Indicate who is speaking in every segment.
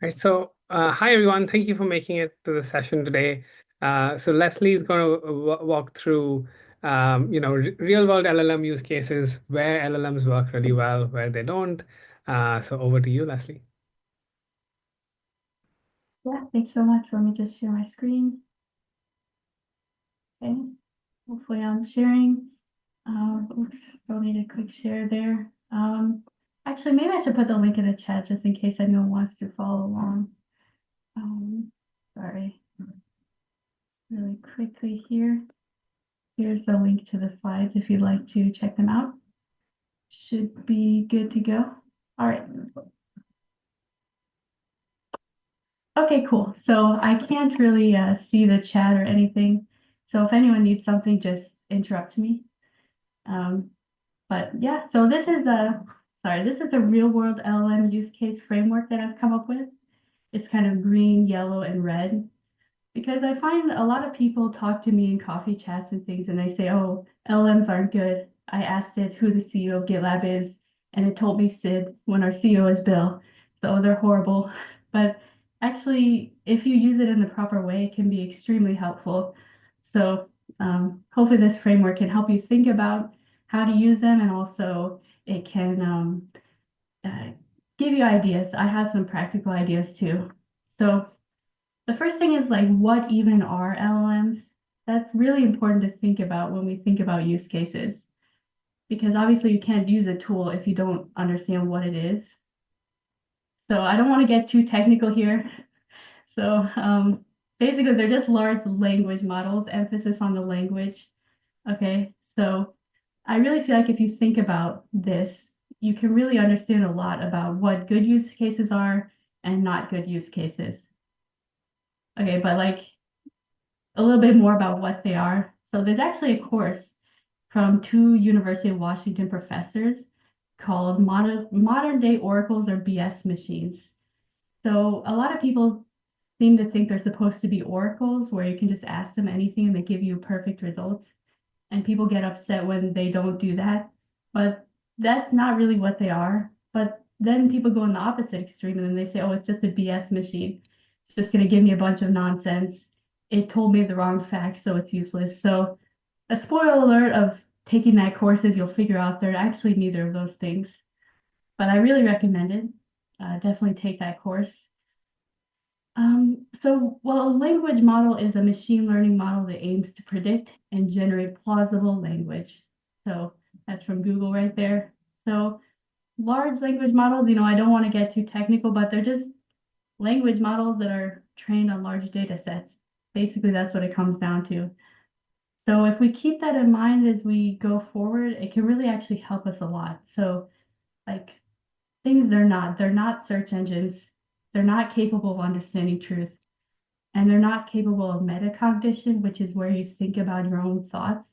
Speaker 1: Right. So, hi everyone. Thank you for making it to the session today. So Leslie is going to walk through, real world LLM use cases where LLMs work really well, where they don't. So over to you, Leslie.
Speaker 2: Yeah, thanks so much. Let me just share my screen. Okay, hopefully I'm sharing. Oops, don't need a quick share there. Actually, maybe I should put the link in the chat just in case anyone wants to follow along. Um, sorry, really quickly here. Here's the link to the slides if you'd like to check them out. Should be good to go. All right. Okay, cool. So I can't really see the chat or anything. So if anyone needs something, just interrupt me. Um, But yeah, so this is a real world LLM use case framework that I've come up with. It's kind of green, yellow, and red because I find a lot of people talk to me in coffee chats and things and they say, oh, LLMs aren't good. I asked it who the CEO of GitLab is, and it told me Sid when our CEO is Bill. So they're horrible. But actually, if you use it in the proper way, it can be extremely helpful. So hopefully this framework can help you think about how to use them and also it can uh, give you ideas. I have some practical ideas too. So the first thing is like, what even are LLMs? That's really important to think about when we think about use cases, because obviously you can't use a tool if you don't understand what it is. So I don't want to get too technical here. So basically, they're just large language models, emphasis on the language. Okay, so I really feel like if you think about this, you can really understand a lot about what good use cases are and not good use cases. Okay, but like a little bit more about what they are. So there's actually a course from two University of Washington professors called Modern Day Oracles or BS Machines. So a lot of people seem to think they're supposed to be oracles where you can just ask them anything and they give you perfect results. And people get upset when they don't do that. But that's not really what they are. But then people go in the opposite extreme and then they say, oh, it's just a BS machine. It's just going to give me a bunch of nonsense. It told me the wrong facts, so it's useless. So, a spoiler alert of taking that course is you'll figure out they're actually neither of those things. But I really recommend it. Definitely take that course. Well, a language model is a machine learning model that aims to predict and generate plausible language. So that's from Google right there. So large language models, I don't want to get too technical, but they're just language models that are trained on large data sets. Basically, that's what it comes down to. So if we keep that in mind as we go forward, it can really actually help us a lot. So like things they're not search engines. They're not capable of understanding truth and they're not capable of metacognition, which is where you think about your own thoughts.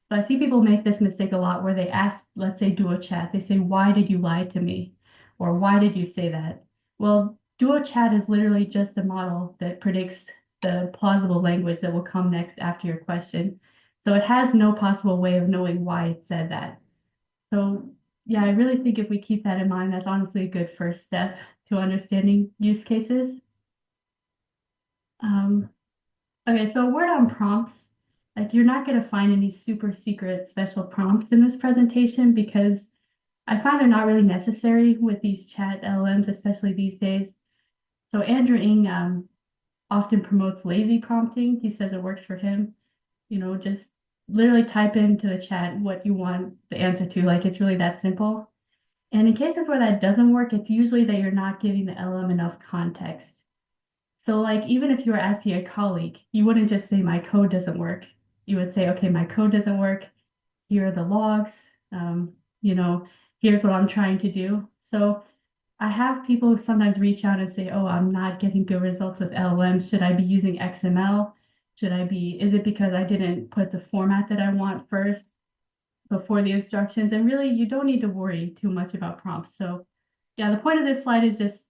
Speaker 2: So I see people make this mistake a lot where they ask, let's say, Duo Chat, they say, why did you lie to me? Or why did you say that? Well, Duo Chat is literally just a model that predicts the plausible language that will come next after your question. So it has no possible way of knowing why it said that. So yeah, I really think if we keep that in mind, that's honestly a good first step to understanding use cases. Um, Okay, so a word on prompts. Like you're not going to find any super secret special prompts in this presentation because I find they're not really necessary with these chat LLMs, especially these days. So Andrew Ng often promotes lazy prompting. He says it works for him. Just literally type into the chat what you want the answer to. Like it's really that simple. And in cases where that doesn't work, it's usually that you're not giving the LM enough context. So like even if you were asking a colleague, you wouldn't just say my code doesn't work. You would say, okay, my code doesn't work. Here are the logs. Um, you know, here's what I'm trying to do. So I have people sometimes reach out and say, oh, I'm not getting good results with LLM. Should I be using XML? Is it because I didn't put the format that I want first before the instructions? And really, you don't need to worry too much about prompts. So yeah, the point of this slide is just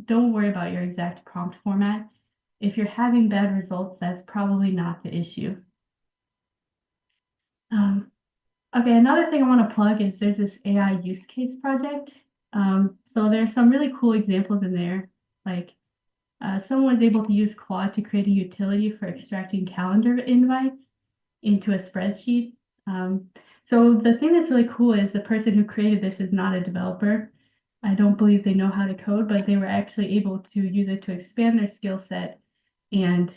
Speaker 2: don't worry about your exact prompt format. If you're having bad results, that's probably not the issue. Okay, another thing I want to plug is there's this AI use case project. So there's some really cool examples in there. Like someone was able to use Claude to create a utility for extracting calendar invites into a spreadsheet. Um, so the thing that's really cool is the person who created this is not a developer. I don't believe they know how to code, but they were actually able to use it to expand their skill set and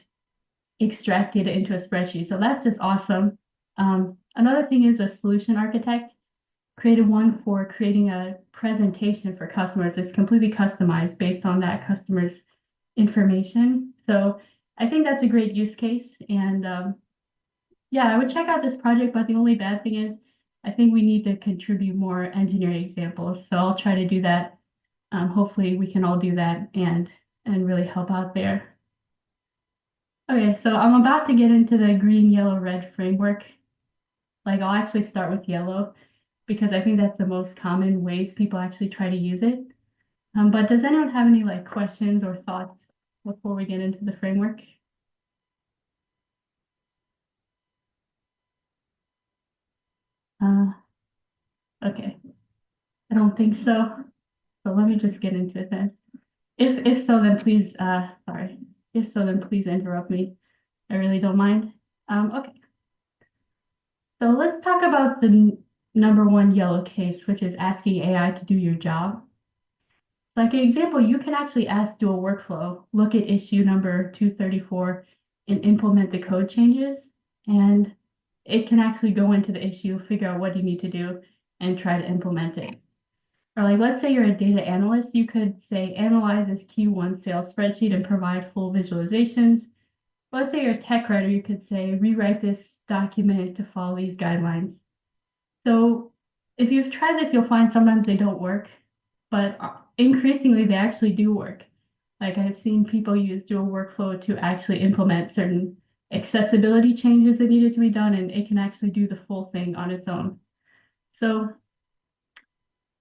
Speaker 2: extract data into a spreadsheet. So that's just awesome. Another thing is a solution architect created one for creating a presentation for customers. It's completely customized based on that customer's information. So I think that's a great use case. And yeah, I would check out this project, but the only bad thing is I think we need to contribute more engineering examples. So I'll try to do that. Hopefully we can all do that and really help out there. Okay, so I'm about to get into the green, yellow, red framework. Like I'll actually start with yellow because I think that's the most common ways people actually try to use it. But does anyone have any like questions or thoughts before we get into the framework? Uh, okay, I don't think so. So let me just get into it then. If so, then please, sorry. If so, then please interrupt me. I really don't mind. Okay, so let's talk about the number one yellow case, which is asking AI to do your job. Like an example, you can actually ask do a workflow, look at issue number 234 and implement the code changes. And it can actually go into the issue, figure out what you need to do, and try to implement it. Or like, let's say you're a data analyst, you could say, analyze this Q1 sales spreadsheet and provide full visualizations. Let's say you're a tech writer, you could say, rewrite this document to follow these guidelines. So if you've tried this, you'll find sometimes they don't work, but increasingly they actually do work. Like I've seen people use Dual Workflow to actually implement certain accessibility changes that needed to be done, and it can actually do the full thing on its own. So,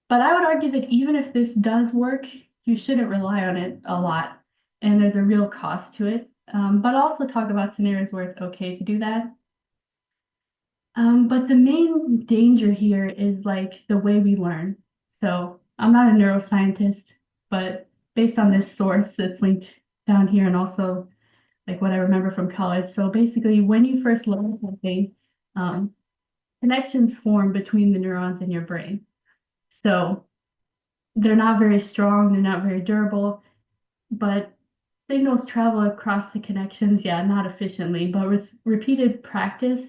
Speaker 2: but I would argue that even if this does work, you shouldn't rely on it a lot, and there's a real cost to it. But also talk about scenarios where it's okay to do that. But the main danger here is like the way we learn. So I'm not a neuroscientist, but based on this source that's linked down here and also like what I remember from college. So basically, when you first learn something, um, connections form between the neurons in your brain. So they're not very strong, they're not very durable, but signals travel across the connections, yeah, not efficiently, but with repeated practice,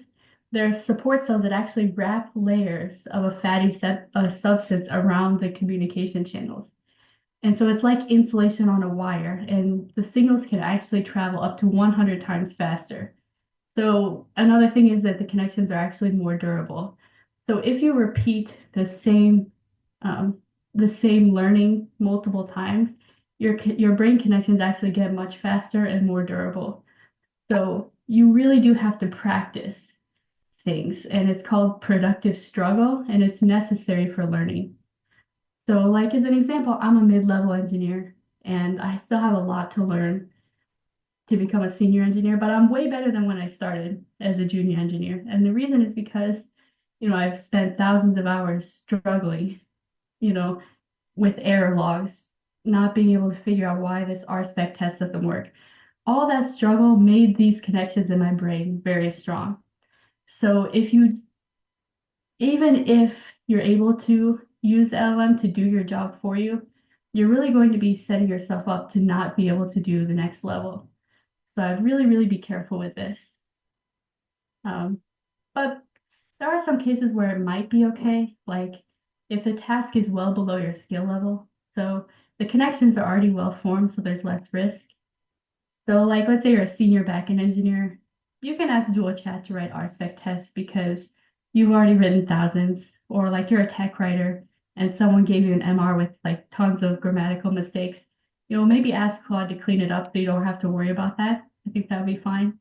Speaker 2: there's support cells that actually wrap layers of a fatty substance around the communication channels. And so it's like insulation on a wire, and the signals can actually travel up to 100 times faster. So another thing is that the connections are actually more durable. So if you repeat um, the same learning multiple times, your brain connections actually get much faster and more durable. So you really do have to practice things, and it's called productive struggle, and it's necessary for learning. So, like as an example, I'm a mid-level engineer, and I still have a lot to learn to become a senior engineer, but I'm way better than when I started as a junior engineer. And the reason is because, I've spent thousands of hours struggling, you know, with error logs, not being able to figure out why this RSpec test doesn't work. All that struggle made these connections in my brain very strong. So even if you're able to use LLM to do your job for you, you're really going to be setting yourself up to not be able to do the next level. So I'd really, really be careful with this. Um, but there are some cases where it might be okay, like if the task is well below your skill level. So the connections are already well formed, so there's less risk. So like let's say you're a senior backend engineer, you can ask Dual Chat to write RSpec tests because you've already written thousands, or like you're a tech writer and someone gave you an MR with like tons of grammatical mistakes. Maybe ask Claude to clean it up so you don't have to worry about that. I think that would be fine.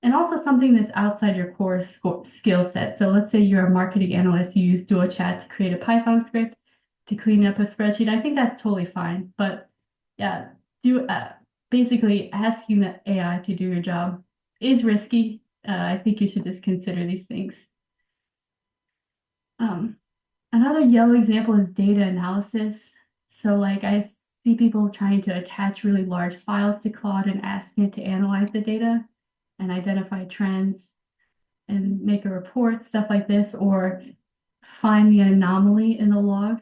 Speaker 2: And also something that's outside your core skill set. So let's say you're a marketing analyst, you use Dual Chat to create a Python script to clean up a spreadsheet. I think that's totally fine. But yeah, do basically asking the AI to do your job is risky. I think you should just consider these things. Um, Another yellow example is data analysis. So like see people trying to attach really large files to Claude and asking it to analyze the data and identify trends and make a report, stuff like this, or find the anomaly in the log.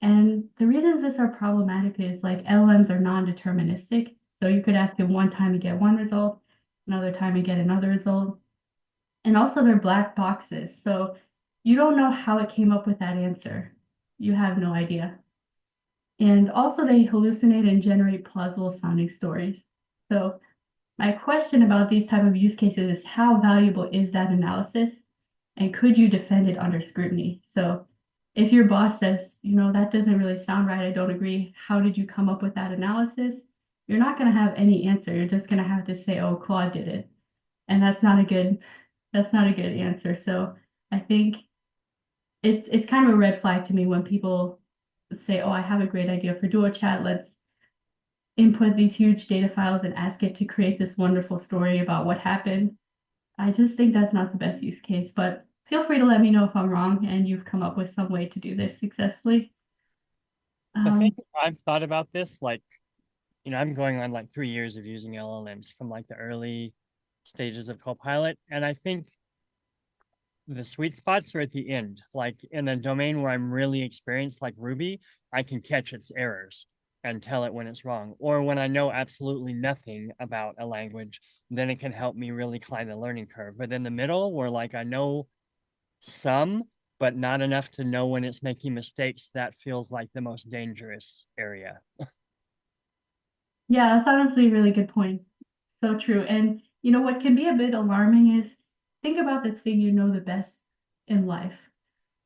Speaker 2: And the reasons this are problematic is like LLMs are non-deterministic. So you could ask it one time and get one result, another time and get another result. And also they're black boxes. So you don't know how it came up with that answer. You have no idea. And also they hallucinate and generate plausible sounding stories. So my question about these type of use cases is how valuable is that analysis? And could you defend it under scrutiny? So if your boss says, that doesn't really sound right, I don't agree, how did you come up with that analysis? You're not going to have any answer. You're just going to have to say, oh, Claude did it. And that's not a good answer. So I think it's kind of a red flag to me when people say, oh, I have a great idea for Duo Chat. Let's input these huge data files and ask it to create this wonderful story about what happened. I just think that's not the best use case, but feel free to let me know if I'm wrong and you've come up with some way to do this successfully.
Speaker 3: The thing
Speaker 2: Um,
Speaker 3: I've thought about this, like, I'm going on like 3 years of using LLMs from like the early stages of Copilot. And I think the sweet spots are at the end. Like in a domain where I'm really experienced, like Ruby, I can catch its errors and tell it when it's wrong. Or when I know absolutely nothing about a language, then it can help me really climb the learning curve. But in the middle, where like I know some, but not enough to know when it's making mistakes, that feels like the most dangerous area.
Speaker 2: yeah, that's honestly a really good point. So true. And what can be a bit alarming is think about the thing you know the best in life.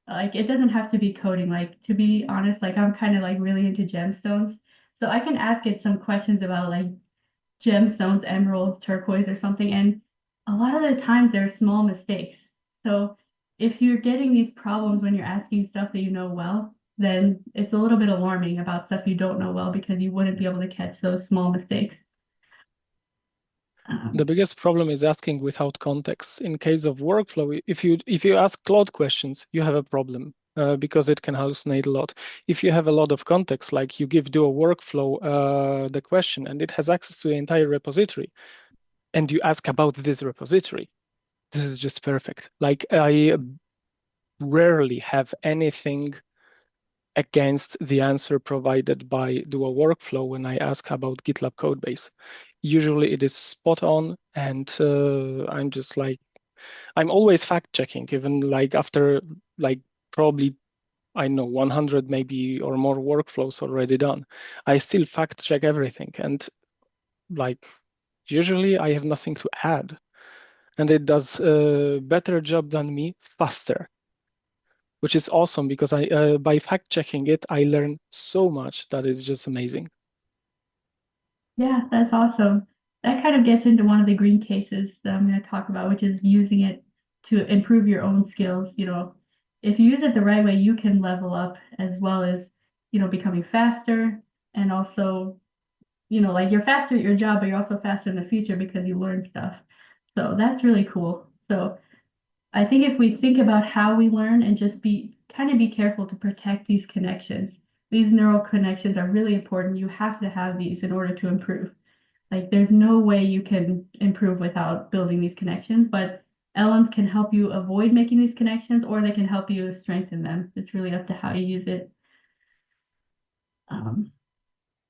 Speaker 2: Like it doesn't have to be coding. Like to be honest, like I'm kind of like really into gemstones. So I can ask it some questions about like gemstones, emeralds, turquoise, or something. And a lot of the times there are small mistakes. So if you're getting these problems when you're asking stuff that you know well, then it's a little bit alarming about stuff you don't know well because you wouldn't be able to catch those small mistakes.
Speaker 4: The
Speaker 2: Um,
Speaker 4: biggest problem is asking without context. In case of workflow, if you ask Claude questions, you have a problem because it can hallucinate a lot. If you have a lot of context, like you give Duo Workflow the question and it has access to the entire repository, and you ask about this repository, this is just perfect. Like I rarely have anything against the answer provided by Duo Workflow when I ask about GitLab codebase. Usually it is spot on, and I'm just like, I'm always fact checking, even like after like probably I know 100 maybe or more workflows already done. I still fact check everything, and like usually I have nothing to add, and it does a better job than me faster, which is awesome because I by fact checking it, I learn so much that is just amazing.
Speaker 2: yeah, that's awesome. That kind of gets into one of the green cases that I'm going to talk about, which is using it to improve your own skills. If you use it the right way, you can level up as well as, becoming faster and also like you're faster at your job, but you're also faster in the future because you learn stuff. So that's really cool. So I think if we think about how we learn and just be careful to protect these connections, these neural connections are really important. You have to have these in order to improve. Like there's no way you can improve without building these connections, but LMs can help you avoid making these connections or they can help you strengthen them. It's really up to how you use it. Um,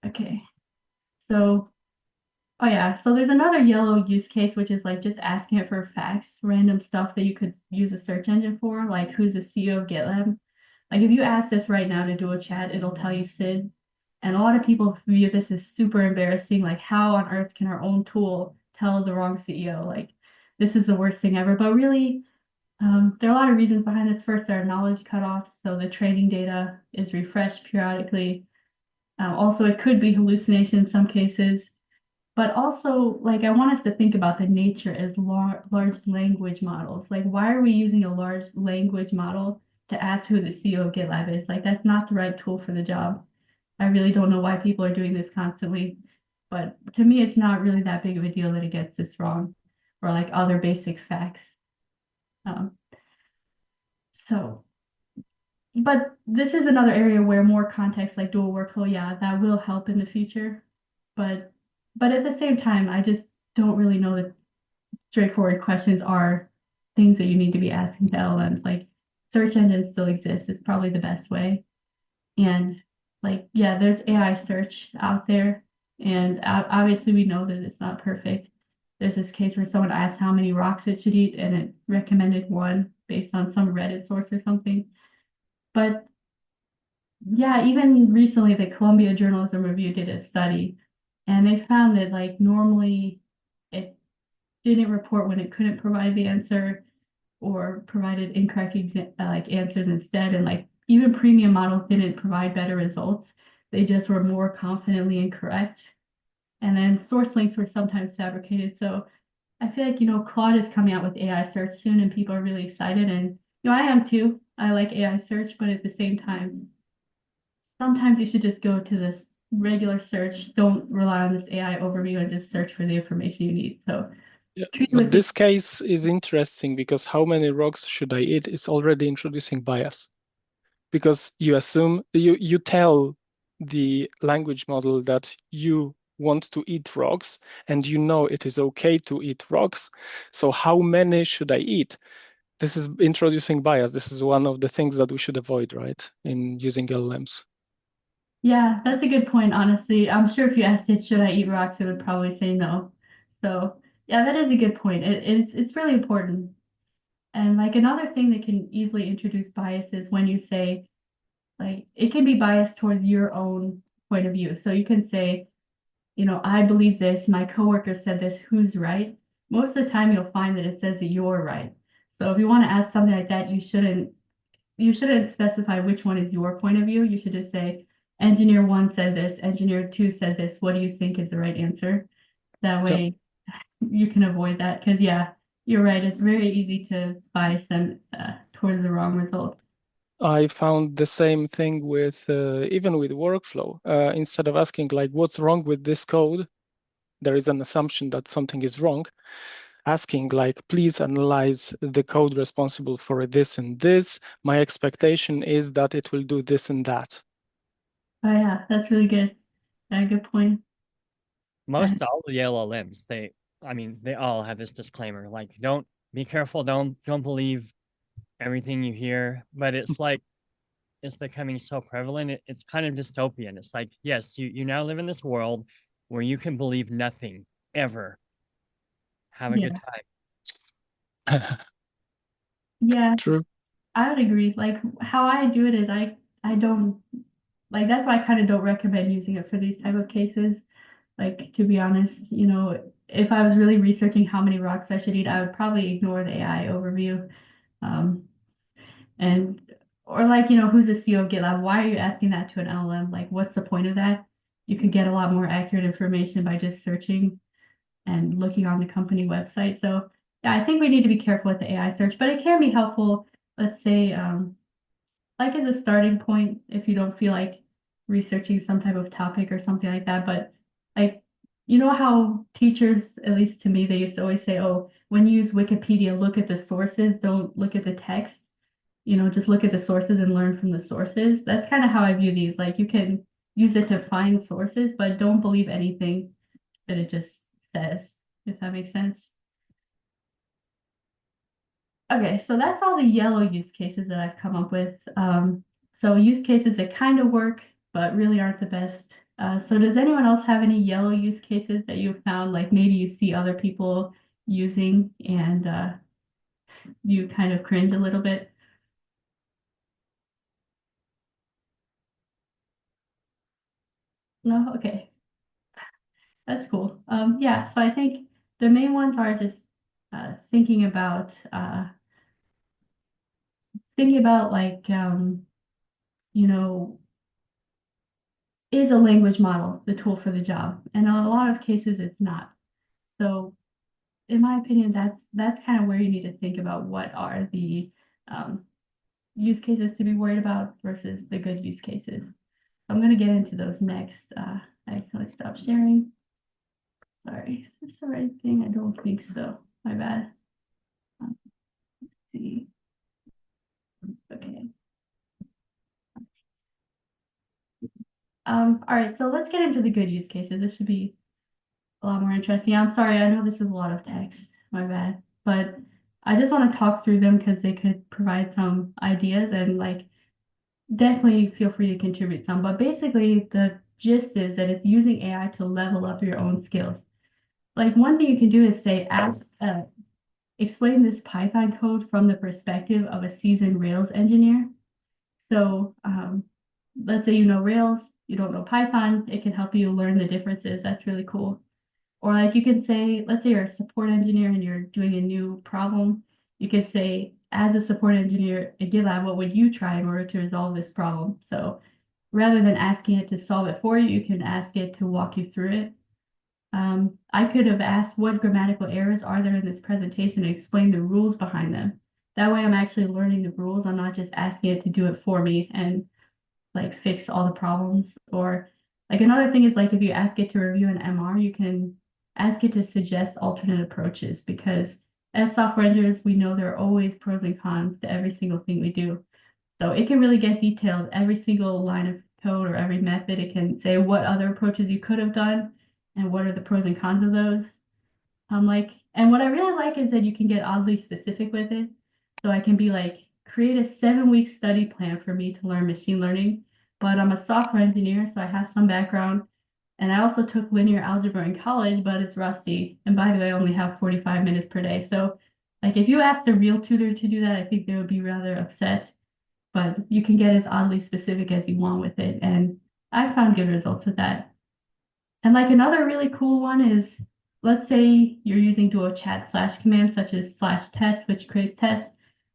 Speaker 2: okay. So Oh yeah, so there's another yellow use case, which is like just asking it for facts, random stuff that you could use a search engine for, like who's the CEO of GitLab. Like if you ask this right now to do a chat, it'll tell you Sid. And a lot of people view this as super embarrassing. Like how on earth can our own tool tell the wrong CEO? Like this is the worst thing ever. But really, there are a lot of reasons behind this. First, there are knowledge cutoffs, so the training data is refreshed periodically. Also, it could be hallucination in some cases. But also, like, I want us to think about the nature as large language models. Like, why are we using a large language model to ask who the CEO of GitLab is? Like, that's not the right tool for the job. I really don't know why people are doing this constantly. But to me, it's not really that big of a deal that it gets this wrong or like other basic facts. Um, so but this is another area where more context like dual workflow, yeah, that will help in the future. But at the same time, I just don't really know that straightforward questions are things that you need to be asking to LLMs. Like search engines still exist is probably the best way. And like, yeah, there's AI search out there. And obviously we know that it's not perfect. There's this case where someone asked how many rocks it should eat and it recommended one based on some Reddit source or something. But yeah, even recently the Columbia Journalism Review did a study and they found that like normally it didn't report when it couldn't provide the answer or provided incorrect like answers instead. And like even premium models didn't provide better results. They just were more confidently incorrect. And then source links were sometimes fabricated. So I feel like, Claude is coming out with AI search soon and people are really excited. And, I am too. I like AI search, but at the same time, sometimes you should just go to this regular search. Don't rely on this AI overview and just search for the information you need. So
Speaker 4: Yeah,
Speaker 2: treat it
Speaker 4: but
Speaker 2: with
Speaker 4: this case is interesting because how many rocks should I eat is already introducing bias. Because you assume you tell the language model that you want to eat rocks and you know it is okay to eat rocks. So how many should I eat? This is introducing bias. This is one of the things that we should avoid, right, in using LLMs.
Speaker 2: Yeah, that's a good point, honestly. I'm sure if you asked it, should I eat rocks, it would probably say no. So yeah, that is a good point. It's really important. And like another thing that can easily introduce bias is when you say, like, it can be biased towards your own point of view. So you can say, I believe this, my coworker said this, who's right? Most of the time you'll find that it says that you're right. So if you want to ask something like that, you shouldn't specify which one is your point of view. You should just say, engineer one said this, engineer two said this. What do you think is the right answer? That
Speaker 4: Yep.
Speaker 2: way you can avoid that. Because yeah, you're right. It's very easy to bias them towards the wrong result.
Speaker 4: I found the same thing with even with workflow. Instead of asking like, what's wrong with this code? There is an assumption that something is wrong. Asking like, please analyze the code responsible for this and this. My expectation is that it will do this and that.
Speaker 2: Oh yeah, that's really good. Good point.
Speaker 3: Most all the LLMs, they all have this disclaimer, like don't be careful, don't believe everything you hear. But it's like it's becoming so prevalent, it's kind of dystopian. It's like, yes, you now live in this world where you can believe nothing ever. Have a good
Speaker 2: Yeah,
Speaker 3: time.
Speaker 2: yeah,
Speaker 4: True.
Speaker 2: I would agree. Like how I do it is I don't like that's why I kind of don't recommend using it for these type of cases. Like to be honest, if I was really researching how many rocks I should eat, I would probably ignore the AI overview. Um, and or like, who's the CEO of GitLab? Why are you asking that to an LLM? Like, what's the point of that? You could get a lot more accurate information by just searching and looking on the company website. So yeah, I think we need to be careful with the AI search, but it can be helpful. Let's say, like as a starting point, if you don't feel like researching some type of topic or something like that. But like, how teachers, at least to me, they used to always say, oh, when you use Wikipedia, look at the sources, don't look at the text. Just look at the sources and learn from the sources. That's kind of how I view these. Like you can use it to find sources, but don't believe anything that it just says, if that makes sense. Okay, so that's all the yellow use cases that I've come up with. So use cases that kind of work, but really aren't the best. So does anyone else have any yellow use cases that you've found, like maybe you see other people using and you kind of cringe a little bit? No? Okay, that's cool. Yeah, so I think the main ones are just thinking about like, you know, is a language model the tool for the job? And in a lot of cases, it's not. So, in my opinion, that's kind of where you need to think about what are the um, use cases to be worried about versus the good use cases. I'm going to get into those next. I accidentally stopped sharing. Sorry, is this the right thing? I don't think so. My bad. Let's see. Okay. All right, so let's get into the good use cases. This should be a lot more interesting. I'm sorry, I know this is a lot of text, my bad. But I just want to talk through them because they could provide some ideas and like definitely feel free to contribute some. But basically the gist is that it's using AI to level up your own skills. Like one thing you can do is say, explain this Python code from the perspective of a seasoned Rails engineer. So let's say you know Rails, you don't know Python, it can help you learn the differences. That's really cool. Or like you can say, let's say you're a support engineer and you're doing a new problem. You could say, as a support engineer at GitLab, what would you try in order to resolve this problem? So rather than asking it to solve it for you, you can ask it to walk you through it. I could have asked what grammatical errors are there in this presentation and explain the rules behind them. That way I'm actually learning the rules. I'm not just asking it to do it for me and like fix all the problems. Or like another thing is like if you ask it to review an MR, you can ask it to suggest alternate approaches because as software engineers, we know there are always pros and cons to every single thing we do. So it can really get detailed, every single line of code or every method. It can say what other approaches you could have done and what are the pros and cons of those. And what I really like is that you can get oddly specific with it. So I can be like, create a 7-week study plan for me to learn machine learning. But I'm a software engineer, so I have some background. And I also took linear algebra in college, but it's rusty. And by the way, I only have 45 minutes per day. So like if you asked a real tutor to do that, I think they would be rather upset. But you can get as oddly specific as you want with it. And I found good results with that. And like another really cool one is, let's say you're using duo chat slash commands such as slash test, which creates tests,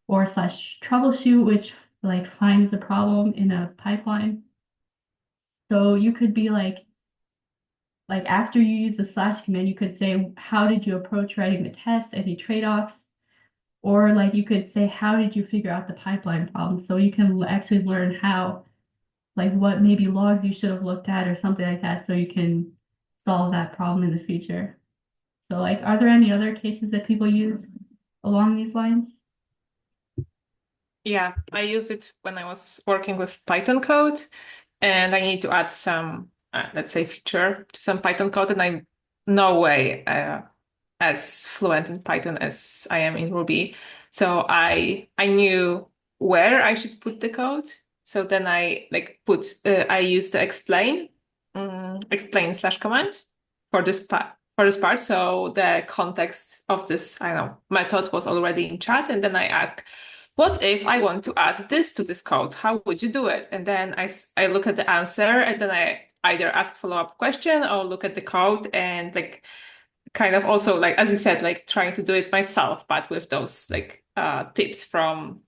Speaker 2: or slash troubleshoot, which like finds the problem in a pipeline. So you could be like after you use the slash command, you could say, how did you approach writing the test? Any trade-offs? Or like you could say, how did you figure out the pipeline problem? So you can actually learn how, like what maybe logs you should have looked at or something like that, so you can solve that problem in the future. So like, are there any other cases that people use along these lines?
Speaker 5: Yeah, I used it when I was working with Python code, and I need to add some, let's say, feature to some Python code, and I'm no way as fluent in Python as I am in Ruby. So I knew where I should put the code. So then I used the explain slash command for this part. So the context of this, I don't know, method was already in chat, and then I asked, what if I want to add this to this code? How would you do it? And then I look at the answer, and then I either ask follow-up question or look at the code and like kind of also like, as you said, like trying to do it myself, but with those like tips from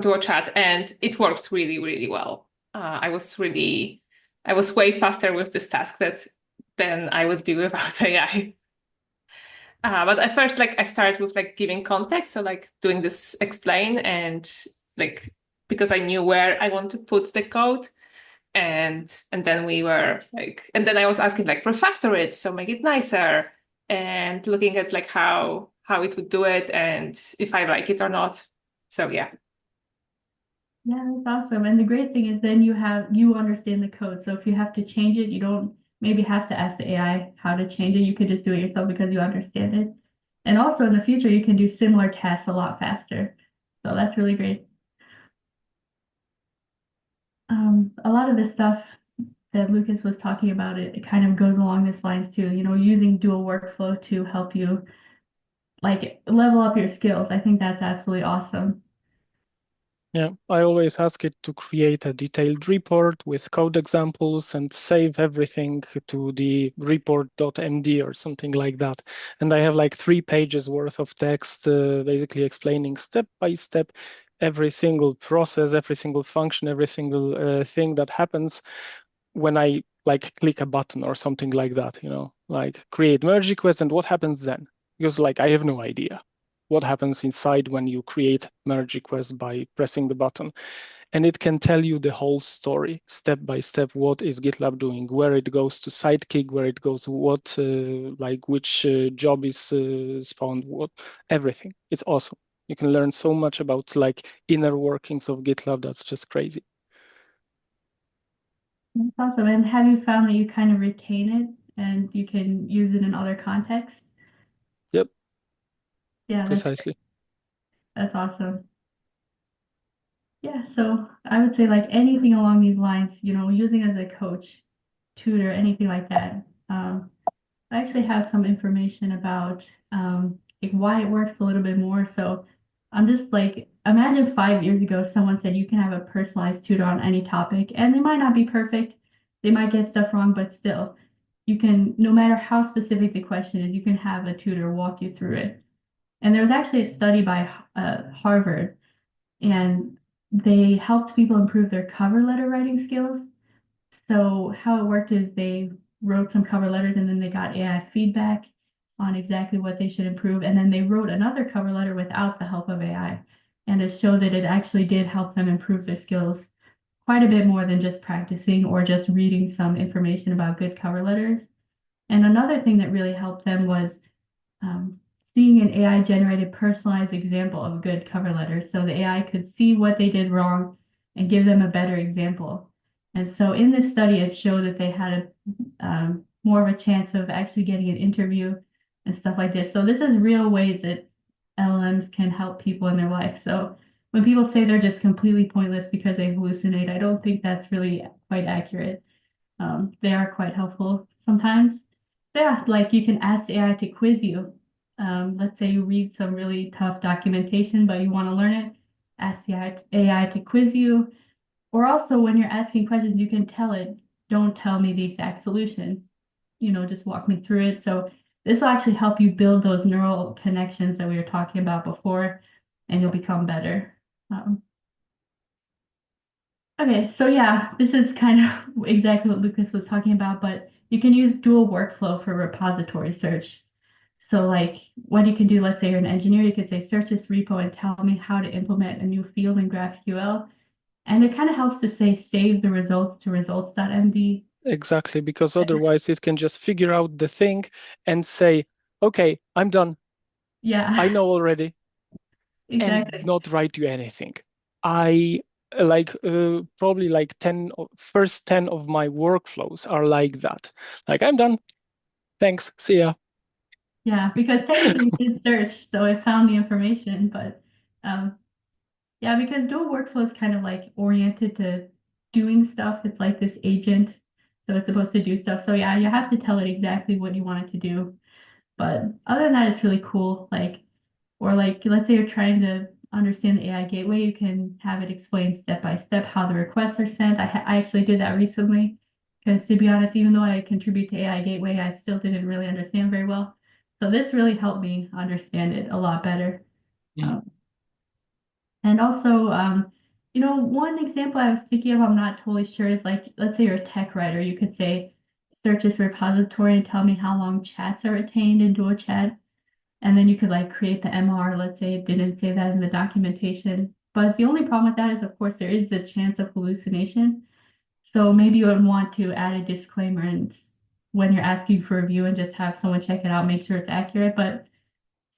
Speaker 5: Duo Chat, and it worked really, really well. I was way faster with this task than I would be without AI. But at first, like I started with like giving context, so like doing this explain and like because I knew where I want to put the code, and then we were like, and then I was asking like refactor it, so make it nicer, and looking at like how it would do it and if I like it or not. So yeah.
Speaker 2: Yeah, that's awesome. And the great thing is then you understand the code. So if you have to change it, you don't maybe have to ask the AI how to change it. You could just do it yourself because you understand it. And also in the future, you can do similar tasks a lot faster. So that's really great. A lot of the stuff that Lucas was talking about, it kind of goes along this lines too, using dual workflow to help you like level up your skills. I think that's absolutely awesome.
Speaker 4: Yeah, I always ask it to create a detailed report with code examples and save everything to the report.md or something like that. And I have like 3 pages worth of text basically explaining step by step every single process, every single function, every single thing that happens when I like click a button or something like that, like create merge request and what happens then? Because like I have no idea what happens inside when you create merge request by pressing the button. And it can tell you the whole story, step by step, what is GitLab doing, where it goes to Sidekick, where it goes, which job is spawned, everything. It's awesome. You can learn so much about like inner workings of GitLab. That's just crazy.
Speaker 2: That's awesome. And have you found that you kind of retain it and you can use it in other contexts?
Speaker 4: Yep,
Speaker 2: Yeah,
Speaker 4: precisely.
Speaker 2: that's awesome. Yeah, so I would say like anything along these lines, using as a coach, tutor, anything like that. I actually have some information about like why it works a little bit more. So I'm just like, imagine 5 years ago, someone said you can have a personalized tutor on any topic, and they might not be perfect. They might get stuff wrong, but still, you can, no matter how specific the question is, you can have a tutor walk you through it. And there was actually a study by Harvard, and they helped people improve their cover letter writing skills. So how it worked is they wrote some cover letters and then they got AI feedback on exactly what they should improve. And then they wrote another cover letter without the help of AI. And it showed that it actually did help them improve their skills quite a bit more than just practicing or just reading some information about good cover letters. And another thing that really helped them was um, seeing an AI generated personalized example of a good cover letter. So the AI could see what they did wrong and give them a better example. And so in this study, it showed that they had more of a chance of actually getting an interview and stuff like this. So this is real ways that LLMs can help people in their life. So when people say they're just completely pointless because they hallucinate, I don't think that's really quite accurate. They are quite helpful sometimes. Yeah, like you can ask AI to quiz you. Let's say you read some really tough documentation, but you want to learn it, ask the AI to quiz you. Or also when you're asking questions, you can tell it, don't tell me the exact solution, just walk me through it. So this will actually help you build those neural connections that we were talking about before, and you'll become better. Um, Okay, so yeah, this is kind of exactly what Lucas was talking about, but you can use dual workflow for repository search. So like what you can do, let's say you're an engineer, you could say search this repo and tell me how to implement a new field in GraphQL. And it kind of helps to say save the results to results.md.
Speaker 4: Exactly, because otherwise it can just figure out the thing and say, okay, I'm done.
Speaker 2: Yeah,
Speaker 4: I know already, and
Speaker 2: exactly.
Speaker 4: not write you anything. I probably like first 10 of my workflows are like that. Like, I'm done. Thanks. See ya.
Speaker 2: Yeah, because technically it did search, so it found the information, but um, yeah, because dual workflow is kind of like oriented to doing stuff. It's like this agent, so it's supposed to do stuff. So yeah, you have to tell it exactly what you want it to do. But other than that, it's really cool. Or like, let's say you're trying to understand the AI gateway, you can have it explain step by step how the requests are sent. I actually did that recently because to be honest, even though I contribute to AI gateway, I still didn't really understand very well. So this really helped me understand it a lot better.
Speaker 4: Mm.
Speaker 2: And also, one example I was thinking of, I'm not totally sure, is like, let's say you're a tech writer, you could say, search this repository and tell me how long chats are retained in dual chat. And then you could like create the MR. Let's say it didn't say that in the documentation. But the only problem with that is, of course, there is the chance of hallucination. So maybe you would want to add a disclaimer and when you're asking for a review and just have someone check it out, make sure it's accurate. But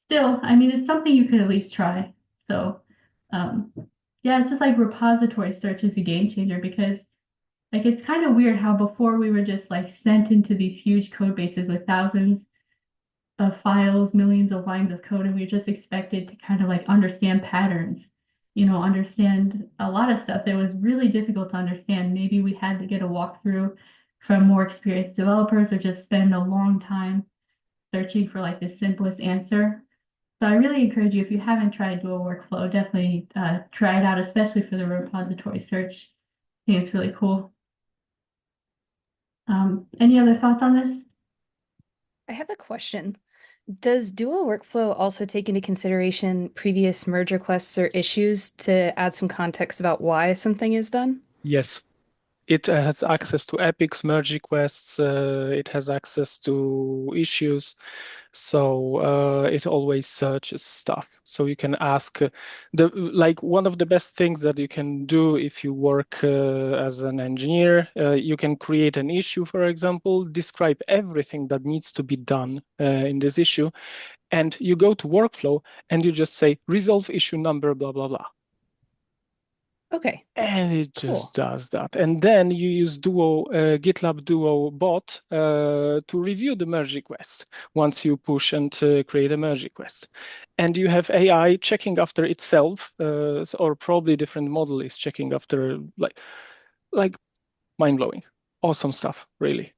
Speaker 2: still, I mean, it's something you could at least try. So, um, yeah, it's just like repository search is a game changer because like it's kind of weird how before we were just like sent into these huge code bases with thousands of files, millions of lines of code, and we are just expected to kind of like understand patterns, understand a lot of stuff that was really difficult to understand. Maybe we had to get a walkthrough from more experienced developers or just spend a long time searching for like the simplest answer. So I really encourage you, if you haven't tried dual workflow, definitely try it out, especially for the repository search. I think it's really cool. Any other thoughts on this?
Speaker 6: I have a question. Does dual workflow also take into consideration previous merge requests or issues to add some context about why something is done?
Speaker 4: Yes. It has access to epics, merge requests. It has access to issues. So it always searches stuff. So you can ask one of the best things that you can do if you work as an engineer, you can create an issue, for example, describe everything that needs to be done in this issue. And you go to workflow and you just say resolve issue number, blah, blah, blah.
Speaker 6: Okay,
Speaker 4: and it
Speaker 6: cool.
Speaker 4: just does that. And then you use Duo, GitLab Duo bot to review the merge request once you push and create a merge request. And you have AI checking after itself, or probably different model is checking after, like mind-blowing. Awesome stuff, really.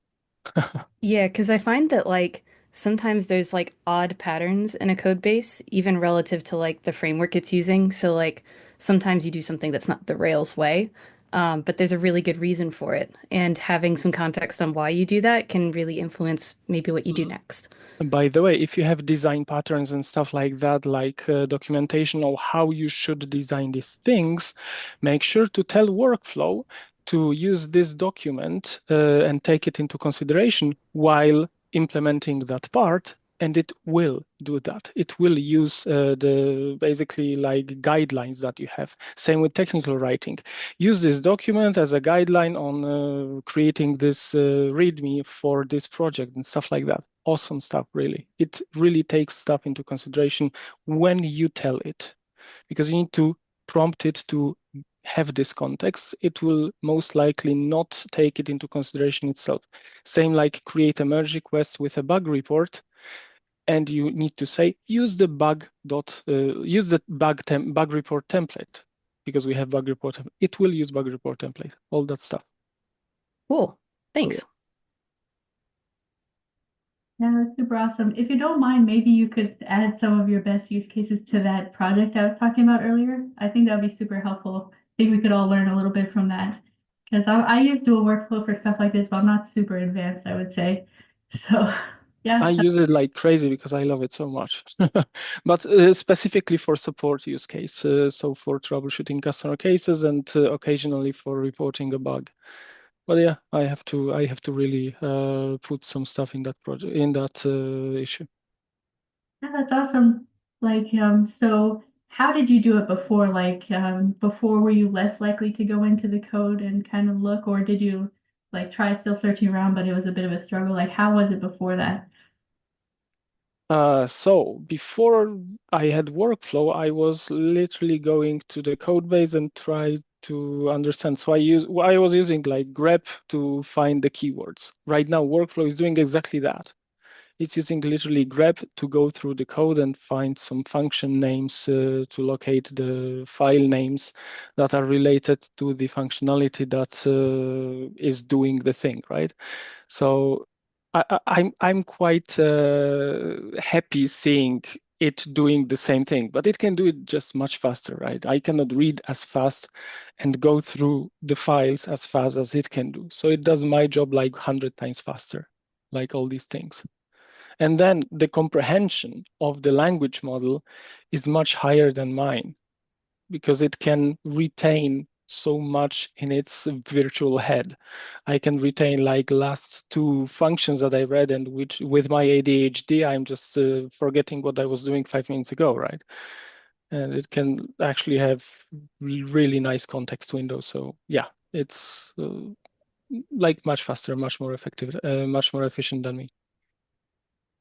Speaker 6: Yeah, because I find that like sometimes there's like odd patterns in a code base, even relative to like the framework it's using. So like sometimes you do something that's not the Rails way, but there's a really good reason for it. And having some context on why you do that can really influence maybe what you do next.
Speaker 4: And by the way, if you have design patterns and stuff like that, like documentation of how you should design these things, make sure to tell workflow to use this document and take it into consideration while implementing that part. And it will do that. It will use the basically like guidelines that you have. Same with technical writing. Use this document as a guideline on creating this README for this project and stuff like that. Awesome stuff, really. It really takes stuff into consideration when you tell it, because you need to prompt it to have this context. It will most likely not take it into consideration itself. Same like create a merge request with a bug report, and you need to say use the bug report template, because we have bug report. It will use bug report template, all that stuff.
Speaker 6: Cool.
Speaker 4: So,
Speaker 6: Thanks.
Speaker 2: Yeah, that's super awesome. If you don't mind, maybe you could add some of your best use cases to that project I was talking about earlier. I think that would be super helpful. I think we could all learn a little bit from that. Because I use dual workflow for stuff like this, but I'm not super advanced, I would say. So, yeah.
Speaker 4: I use it like crazy because I love it so much. But specifically for support use case, so for troubleshooting customer cases and occasionally for reporting a bug. But yeah, I have to really put some stuff in that project, in that issue.
Speaker 2: Yeah, that's awesome. So how did you do it before? Before were you less likely to go into the code and kind of look, or did you like try still searching around, but it was a bit of a struggle? Like, how was it before that?
Speaker 4: So before I had workflow, I was literally going to the code base and try to understand. So I was using like grep to find the keywords. Right now, workflow is doing exactly that. It's using literally grep to go through the code and find some function names to locate the file names that are related to the functionality that is doing the thing, right? So I'm quite happy seeing it doing the same thing, but it can do it just much faster, right? I cannot read as fast and go through the files as fast as it can do. So it does my job like 100 times faster, like all these things. And then the comprehension of the language model is much higher than mine, because it can retain so much in its virtual head. I can retain like last two functions that I read, and which with my ADHD, I'm just forgetting what I was doing 5 minutes ago, right? And it can actually have really nice context windows. So yeah, it's like much faster, much more effective, much more efficient than me.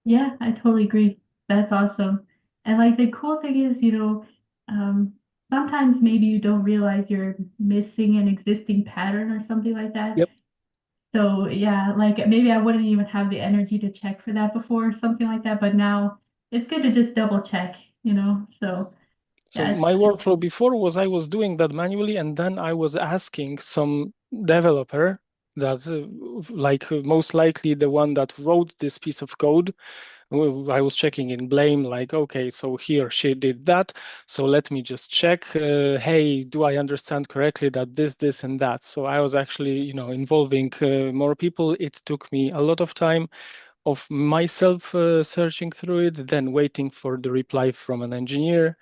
Speaker 2: Yeah, I totally agree. That's awesome. And like the cool thing is, um, sometimes maybe you don't realize you're missing an existing pattern or something like that.
Speaker 4: Yep.
Speaker 2: So yeah, like maybe I wouldn't even have the energy to check for that before or something like that, but now it's good to just double check, So
Speaker 4: So
Speaker 2: yeah, it's
Speaker 4: my workflow before was I was doing that manually, and then I was asking some developer that, most likely the one that wrote this piece of code. I was checking in blame, like, okay, so he or she did that. So let me just check. Hey, do I understand correctly that this, and that? So I was actually, involving more people. It took me a lot of time of myself searching through it, then waiting for the reply from an engineer,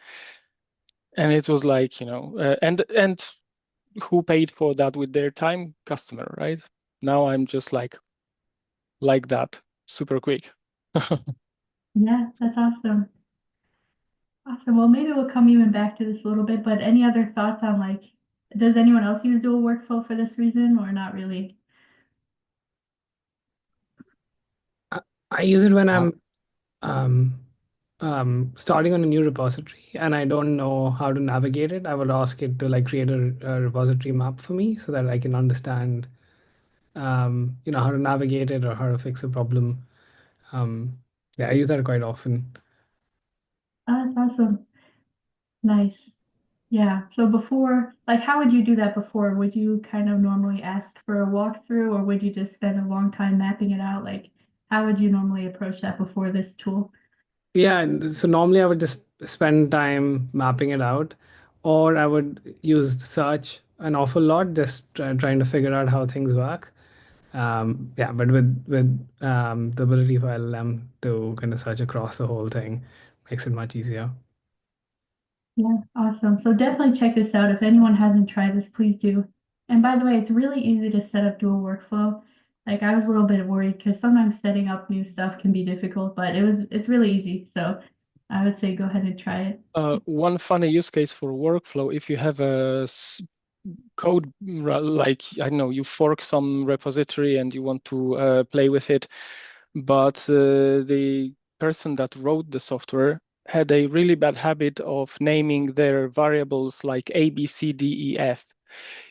Speaker 4: and it was like, and who paid for that with their time? Customer, right? Now I'm just like that, super quick.
Speaker 2: yeah, that's awesome. Awesome. Well, maybe we'll come even back to this a little bit, but any other thoughts on like, does anyone else use dual workflow for this reason or not really?
Speaker 1: I use it when
Speaker 4: Uh,
Speaker 1: I'm um starting on a new repository and I don't know how to navigate it, I would ask it to like create a repository map for me so that I can understand, how to navigate it or how to fix a problem. Um, yeah, I use that quite often.
Speaker 2: Oh, that's awesome. Nice. Yeah. So before, like, how would you do that before? Would you kind of normally ask for a walkthrough, or would you just spend a long time mapping it out? Like, how would you normally approach that before this tool?
Speaker 1: Yeah, and so normally I would just spend time mapping it out, or I would use search an awful lot, just trying to figure out how things work. Yeah, but with the ability for LLM to kind of search across the whole thing makes it much easier.
Speaker 2: Yeah, awesome. So definitely check this out. If anyone hasn't tried this, please do. And by the way, it's really easy to set up dual workflow. Like I was a little bit worried because sometimes setting up new stuff can be difficult, but it's really easy. So I would say go ahead and try it.
Speaker 4: One funny use case for workflow, if you have a code like, I don't know, you fork some repository and you want to play with it, but the person that wrote the software had a really bad habit of naming their variables like A, B, C, D, E, F.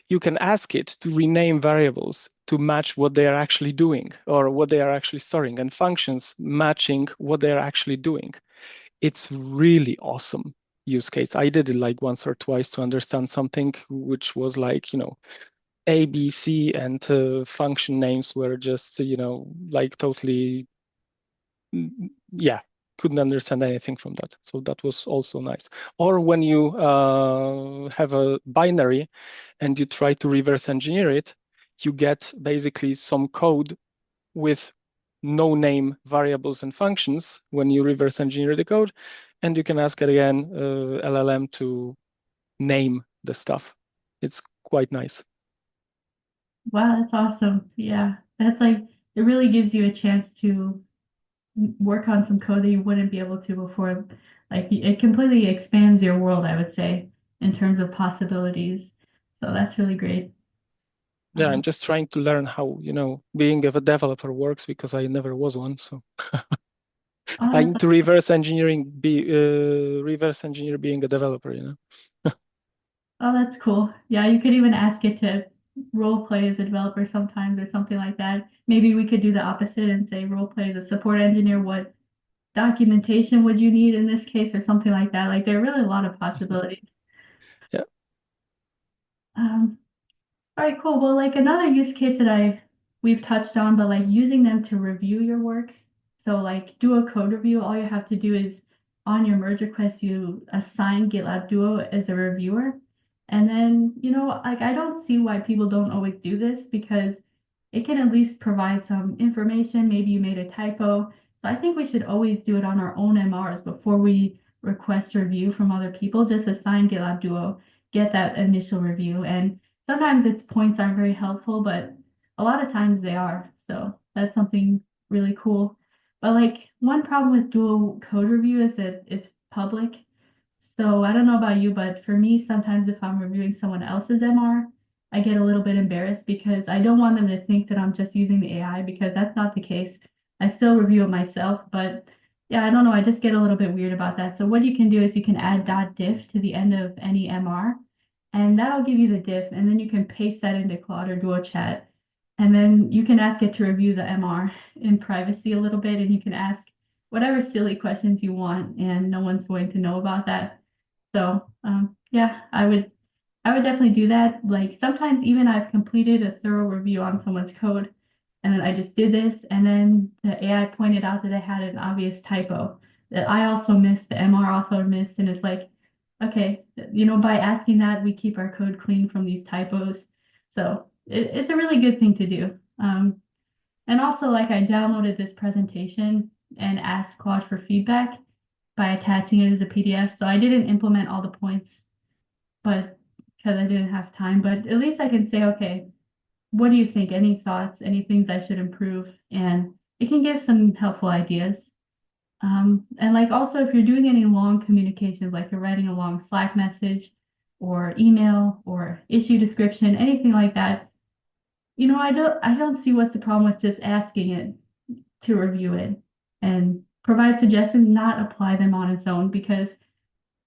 Speaker 4: You can ask it to rename variables to match what they are actually doing or what they are actually storing, and functions matching what they are actually doing. It's really awesome use case. I did it like once or twice to understand something which was like, A, B, C, and function names were just, like totally, yeah, couldn't understand anything from that. So that was also nice. Or when you have a binary and you try to reverse engineer it, you get basically some code with no name variables and functions when you reverse engineer the code. And you can ask it again, LLM, to name the stuff. It's quite nice.
Speaker 2: Wow, that's awesome. Yeah, that's like it really gives you a chance to work on some code that you wouldn't be able to before. Like it completely expands your world, I would say, in terms of possibilities. So that's really great.
Speaker 4: Yeah, I'm just trying to learn how, being a developer works because I never was one. So I
Speaker 2: Oh,
Speaker 4: need to reverse engineer being a developer.
Speaker 2: oh, that's cool. Yeah, you could even ask it to role play as a developer sometimes or something like that. Maybe we could do the opposite and say role play as a support engineer. What documentation would you need in this case or something like that? Like there are really a lot of possibilities.
Speaker 4: Yeah.
Speaker 2: Um, all right, cool. Well, like another use case that we've touched on, but like using them to review your work. So like do a code review, all you have to do is on your merge request, you assign GitLab Duo as a reviewer. And then, like I don't see why people don't always do this because it can at least provide some information. Maybe you made a typo. So I think we should always do it on our own MRs before we request review from other people. Just assign GitLab Duo, get that initial review. And sometimes its points aren't very helpful, but a lot of times they are. So that's something really cool. But like one problem with dual code review is that it's public. So I don't know about you, but for me, sometimes if I'm reviewing someone else's MR, I get a little bit embarrassed because I don't want them to think that I'm just using the AI because that's not the case. I still review it myself, but yeah, I don't know. I just get a little bit weird about that. So what you can do is you can add .diff to the end of any MR, and that'll give you the diff, and then you can paste that into Claude or Duo Chat, and then you can ask it to review the MR in privacy a little bit, and you can ask whatever silly questions you want, and no one's going to know about that. So yeah, I would definitely do that. Like sometimes even I've completed a thorough review on someone's code and then I just did this and then the AI pointed out that I had an obvious typo that I also missed, the MR also missed, and it's like, okay, by asking that we keep our code clean from these typos. So it's a really good thing to do. And also like I downloaded this presentation and asked Claude for feedback by attaching it as a PDF. So I didn't implement all the points, but because I didn't have time, but at least I can say, okay, what do you think? Any thoughts, any things I should improve? And it can give some helpful ideas. And like also if you're doing any long communications, like you're writing a long Slack message or email or issue description, anything like that, I don't see what's the problem with just asking it to review it and provide suggestions, not apply them on its own. Because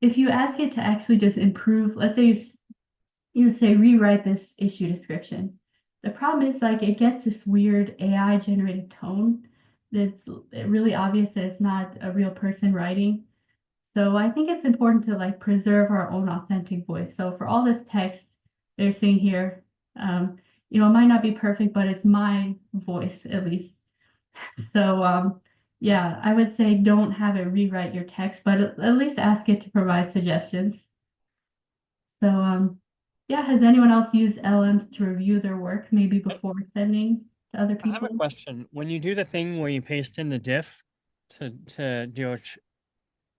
Speaker 2: if you ask it to actually just improve, let's say you say rewrite this issue description. The problem is like it gets this weird AI generated tone that's really obvious that it's not a real person writing. So I think it's important to like preserve our own authentic voice. So for all this text they're seeing here, it might not be perfect, but it's my voice at least. So yeah, I would say don't have it rewrite your text, but at least ask it to provide suggestions. So yeah, has anyone else used LMs to review their work maybe before sending to other
Speaker 3: I have a
Speaker 2: people?
Speaker 3: question. When you do the thing where you paste in the diff to do a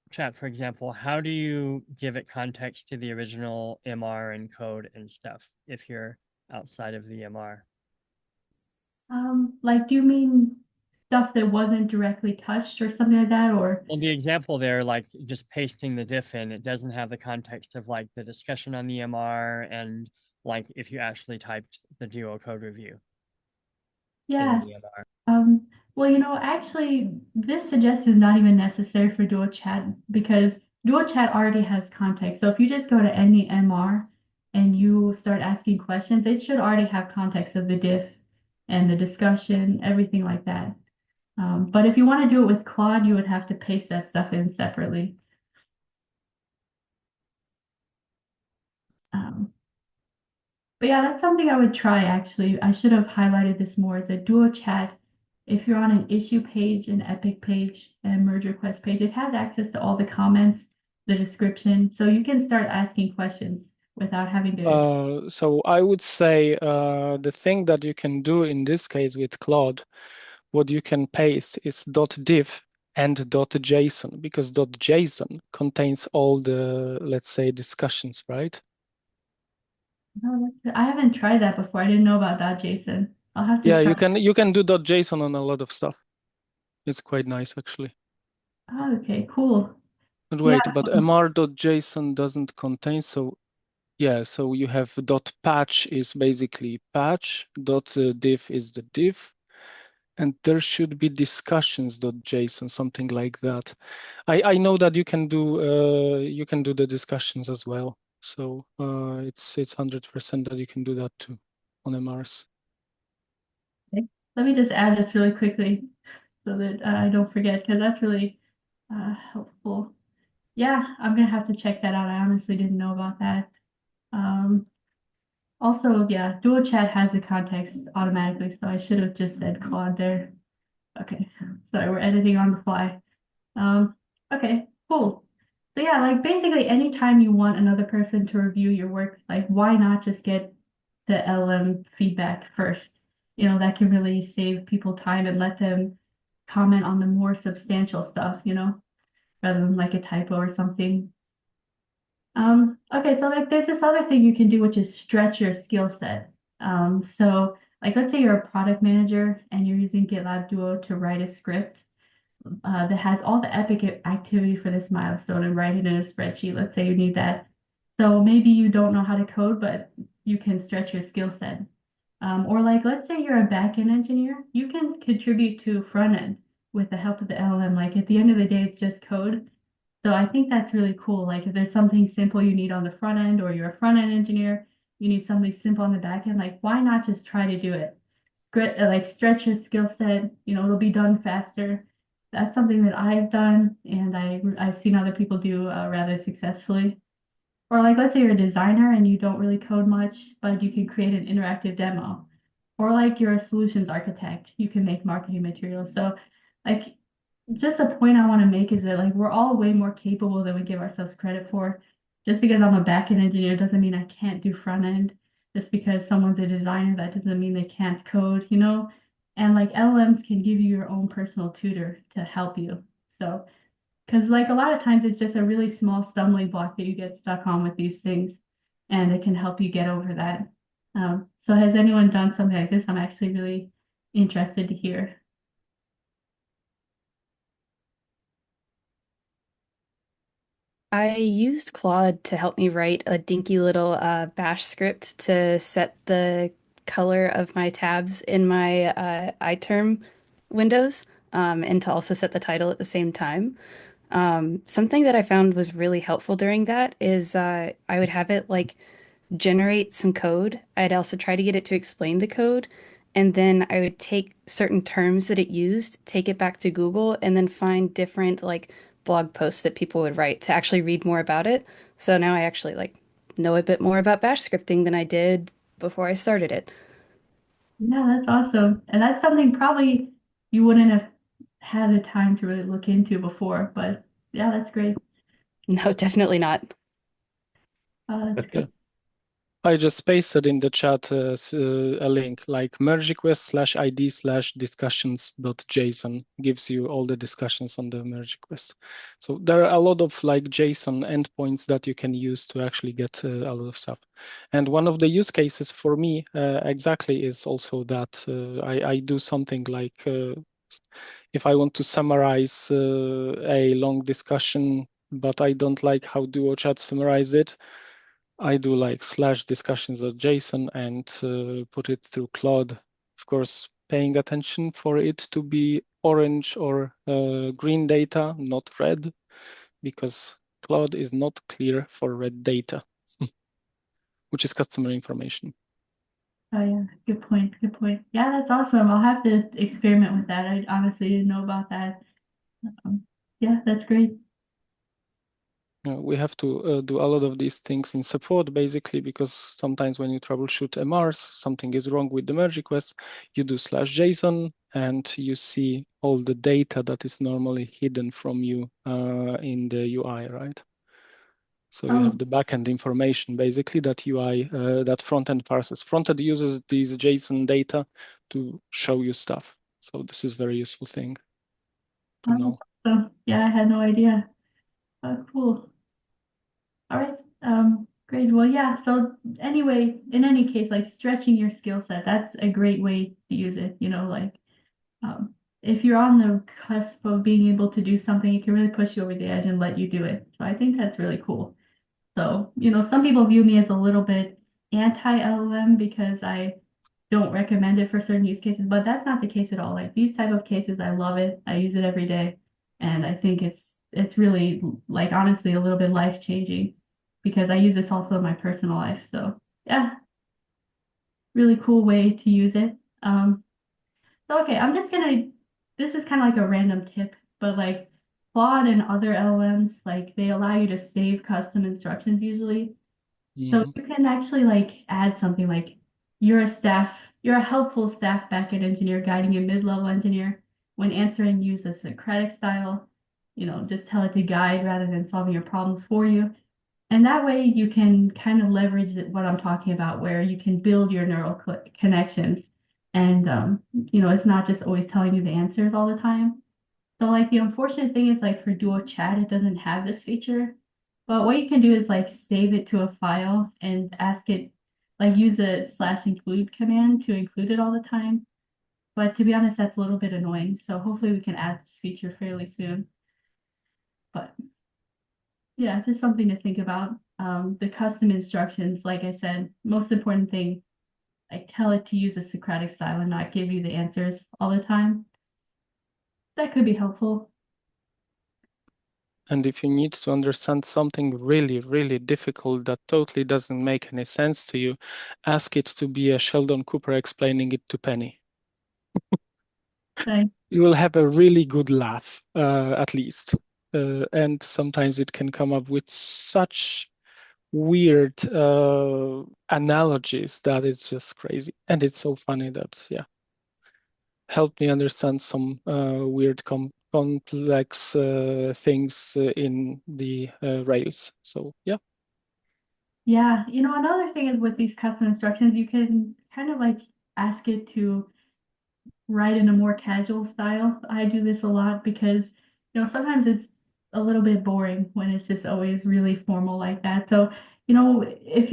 Speaker 3: chat, for example, how do you give it context to the original MR and code and stuff if you're outside of the MR?
Speaker 2: Like, do you mean stuff that wasn't directly touched or something like that, or?
Speaker 3: Well, the example there, like just pasting the diff in, it doesn't have the context of like the discussion on the MR and like if you actually typed the Duo code review in
Speaker 2: Yes.
Speaker 3: the MR.
Speaker 2: Well, actually, this suggestion is not even necessary for dual chat because dual chat already has context. So if you just go to any MR and you start asking questions, it should already have context of the diff and the discussion, everything like that. But if you want to do it with Claude, you would have to paste that stuff in separately. Um, but yeah, that's something I would try actually. I should have highlighted this more as a dual chat. If you're on an issue page, an epic page, and merge request page, it has access to all the comments, the description, so you can start asking questions without having to.
Speaker 4: So I would say the thing that you can do in this case with Claude, what you can paste is .diff and .json because .json contains all the, let's say, discussions, right?
Speaker 2: I haven't tried that before. I didn't know about that, Jason. I'll have to
Speaker 4: Yeah,
Speaker 2: try.
Speaker 4: you can do .json on a lot of stuff. It's quite nice actually.
Speaker 2: Oh, okay, cool.
Speaker 4: But
Speaker 2: Yeah,
Speaker 4: wait, but mr.json doesn't contain, so yeah, so you have .patch is basically patch, .diff is the diff, and there should be discussions.json, something like that. I know that you can do the discussions as well. So it's 100% that you can do that too on MRs.
Speaker 2: okay. Let me just add this really quickly so that I don't forget because that's really helpful. Yeah, I'm gonna have to check that out. I honestly didn't know about that. Um, Also, yeah, dual chat has the context automatically, so I should have just said Claude there. Okay, sorry, we're editing on the fly. Um, okay, cool. So yeah, like basically anytime you want another person to review your work, like why not just get the LM feedback first? That can really save people time and let them comment on the more substantial stuff, rather than like a typo or something. Okay, so like there's this other thing you can do, which is stretch your skill set. So like let's say you're a product manager and you're using GitLab Duo to write a script that has all the epic activity for this milestone and write it in a spreadsheet. Let's say you need that. So maybe you don't know how to code, but you can stretch your skill set. Or like let's say you're a backend engineer, you can contribute to front end with the help of the LLM. Like at the end of the day, it's just code. So I think that's really cool. Like if there's something simple you need on the front end, or you're a front end engineer, you need something simple on the back end, like why not just try to do it? Like stretch your skill set, it'll be done faster. That's something that I've done and I've seen other people do rather successfully. Or like let's say you're a designer and you don't really code much, but you can create an interactive demo. Or like you're a solutions architect, you can make marketing materials. So like just a point I want to make is that like we're all way more capable than we give ourselves credit for. Just because I'm a backend engineer doesn't mean I can't do front end. Just because someone's a designer, that doesn't mean they can't code. And like LLMs can give you your own personal tutor to help you. So, because like a lot of times it's just a really small stumbling block that you get stuck on with these things, and it can help you get over that. So has anyone done something like this? I'm actually really interested to hear.
Speaker 6: I used Claude to help me write a dinky little bash script to set the color of my tabs in my iTerm windows. and to also set the title at the same time. Something that I found was really helpful during that is I would have it like generate some code. I'd also try to get it to explain the code. And then I would take certain terms that it used, take it back to Google, and then find different like blog posts that people would write to actually read more about it. So now I actually like know a bit more about bash scripting than I did before I started it.
Speaker 2: Yeah, that's awesome. And that's something probably you wouldn't have had the time to really look into before, but yeah, that's great.
Speaker 6: No, definitely not.
Speaker 2: That's
Speaker 4: Yeah.
Speaker 2: good.
Speaker 4: I just pasted in the chat a link like merge request slash ID slash discussions.json gives you all the discussions on the merge request. So there are a lot of like JSON endpoints that you can use to actually get a lot of stuff. And one of the use cases for me exactly is also that I do something like if I want to summarize a long discussion, but I don't like how Duo Chat summarize it, I do like slash discussions.json and put it through Claude. Of course, paying attention for it to be orange or green data, not red, because Claude is not clear for red data, which is customer information.
Speaker 2: Oh yeah, good point. Good point. Yeah, that's awesome. I'll have to experiment with that. I honestly didn't know about that. Yeah, that's great.
Speaker 4: We have to do a lot of these things in support, basically, because sometimes when you troubleshoot MRs, something is wrong with the merge request, you do slash JSON, and you see all the data that is normally hidden from you in the UI, right? So you have
Speaker 2: Oh,
Speaker 4: the backend information, basically, that UI, that frontend parses. Frontend uses these JSON data to show you stuff. So this is a very useful thing to
Speaker 2: oh,
Speaker 4: know.
Speaker 2: so yeah, I had no idea. Oh, cool. All right. Great. Well, yeah. So anyway, in any case, like stretching your skill set, that's a great way to use it. Like um, if you're on the cusp of being able to do something, it can really push you over the edge and let you do it. So I think that's really cool. So, some people view me as a little bit anti-LLM because I don't recommend it for certain use cases, but that's not the case at all. Like these type of cases, I love it. I use it every day, and I think it's really like honestly a little bit life-changing because I use this also in my personal life. So yeah, really cool way to use it. So okay, this is kind of like a random tip, but like Claude and other LLMs, like they allow you to save custom instructions usually. So
Speaker 4: Mhm.
Speaker 2: you can actually like add something like you're a helpful staff backend engineer guiding a mid-level engineer when answering use a Socratic style. Just tell it to guide rather than solving your problems for you. And that way you can kind of leverage what I'm talking about, where you can build your neural connections. And, it's not just always telling you the answers all the time. So like the unfortunate thing is like for Duo Chat, it doesn't have this feature. But what you can do is like save it to a file and ask it, like use a /include command to include it all the time. But to be honest, that's a little bit annoying. So hopefully we can add this feature fairly soon. But yeah, just something to think about. The custom instructions, like I said, most important thing, I tell it to use a Socratic style and not give you the answers all the time. That could be helpful.
Speaker 4: And if you need to understand something really, really difficult that totally doesn't make any sense to you, ask it to be a Sheldon Cooper explaining it to Penny.
Speaker 2: Like,
Speaker 4: You will have a really good laugh, at least. And sometimes it can come up with such weird analogies that it's just crazy. And it's so funny that, yeah, helped me understand some weird complex things in the Rails. So yeah.
Speaker 2: yeah, another thing is with these custom instructions, you can kind of like ask it to write in a more casual style. I do this a lot because, sometimes it's a little bit boring when it's just always really formal like that. So, if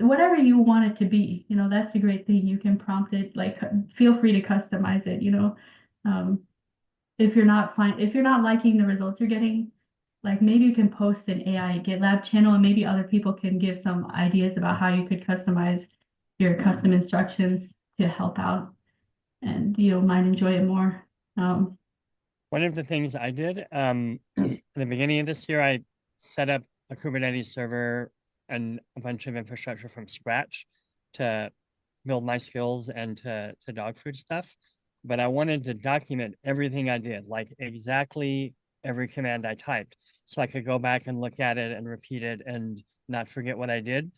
Speaker 2: whatever you want it to be, that's a great thing. You can prompt it, like feel free to customize it. Um, if you're not liking the results you're getting, like maybe you can post an AI GitLab channel and maybe other people can give some ideas about how you could customize your custom instructions to help out and you might enjoy it more.
Speaker 3: One of the things I did in the beginning of this year, I set up a Kubernetes server and a bunch of infrastructure from scratch to build my skills and to dog food stuff. But I wanted to document everything I did, like exactly every command I typed, so I could go back and look at it and repeat it and not forget what I did.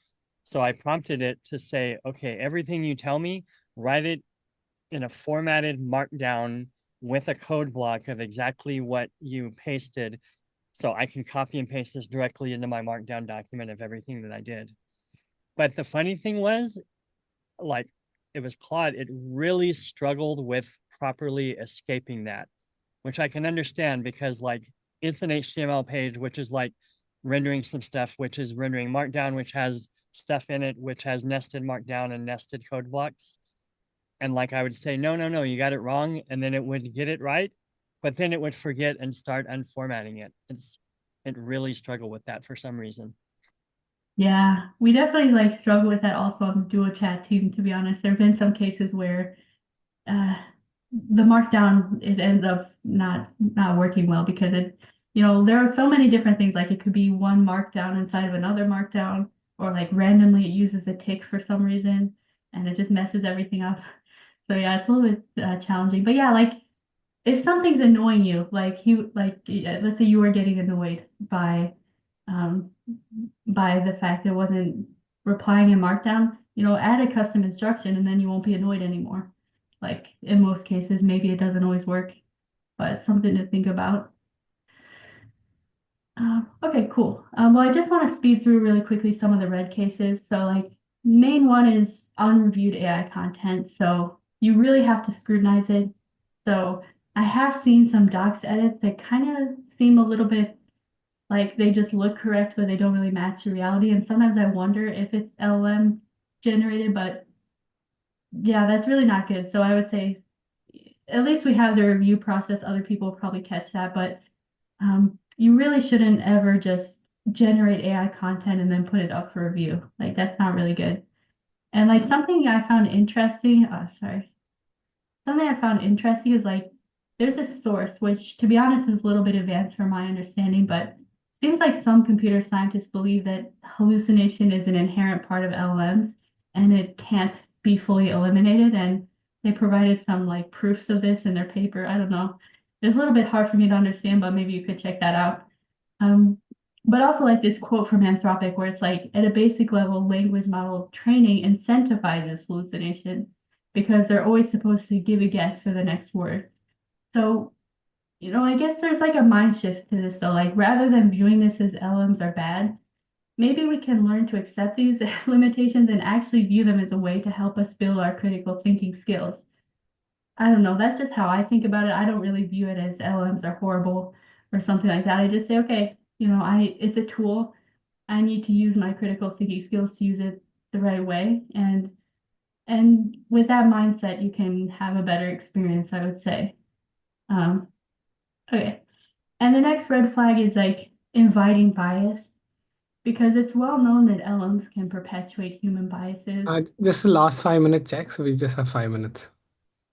Speaker 3: So I prompted it to say, okay, everything you tell me, write it in a formatted markdown with a code block of exactly what you pasted, so I can copy and paste this directly into my markdown document of everything that I did. But the funny thing was, like, it was Claude, it really struggled with properly escaping that, which I can understand because, like, it's an HTML page, which is like rendering some stuff, which is rendering markdown, which has stuff in it, which has nested markdown and nested code blocks. And like I would say, no, no, no, you got it wrong. And then it would get it right, but then it would forget and start unformatting it. It really struggled with that for some reason.
Speaker 2: Yeah, we definitely like struggle with that also on the dual chat team, to be honest. There have been some cases where uh, the markdown, it ends up not working well because it, there are so many different things. Like it could be one markdown inside of another markdown, or like randomly it uses a tick for some reason and it just messes everything up. So yeah, it's a little bit challenging. But yeah, like if something's annoying you, let's say you were getting annoyed um, by the fact it wasn't replying in Markdown, add a custom instruction and then you won't be annoyed anymore. Like in most cases, maybe it doesn't always work, but it's something to think about. Okay, cool. Well, I just want to speed through really quickly some of the red cases. So like main one is unreviewed AI content. So you really have to scrutinize it. So I have seen some docs edits that kind of seem a little bit like they just look correct, but they don't really match the reality. And sometimes I wonder if it's LLM generated, but yeah, that's really not good. So I would say at least we have the review process. Other people will probably catch that, but you really shouldn't ever just generate AI content and then put it up for review. Like that's not really good. And like something I found interesting, something I found interesting is like there's a source, which to be honest is a little bit advanced from my understanding, but seems like some computer scientists believe that hallucination is an inherent part of LLMs and it can't be fully eliminated. And they provided some like proofs of this in their paper. I don't know. It's a little bit hard for me to understand, but maybe you could check that out. Um, but also like this quote from Anthropic where it's like at a basic level, language model training incentivizes hallucination because they're always supposed to give a guess for the next word. So, I guess there's like a mind shift to this though. Like rather than viewing this as LMs are bad, maybe we can learn to accept these limitations and actually view them as a way to help us build our critical thinking skills. I don't know. That's just how I think about it. I don't really view it as LMs are horrible or something like that. I just say, okay, it's a tool. I need to use my critical thinking skills to use it the right way. And with that mindset, you can have a better experience, I would say. Um, okay. And the next red flag is like inviting bias because it's well known that LMs can perpetuate human biases.
Speaker 1: Just the last 5 minute check, so we just have 5 minutes.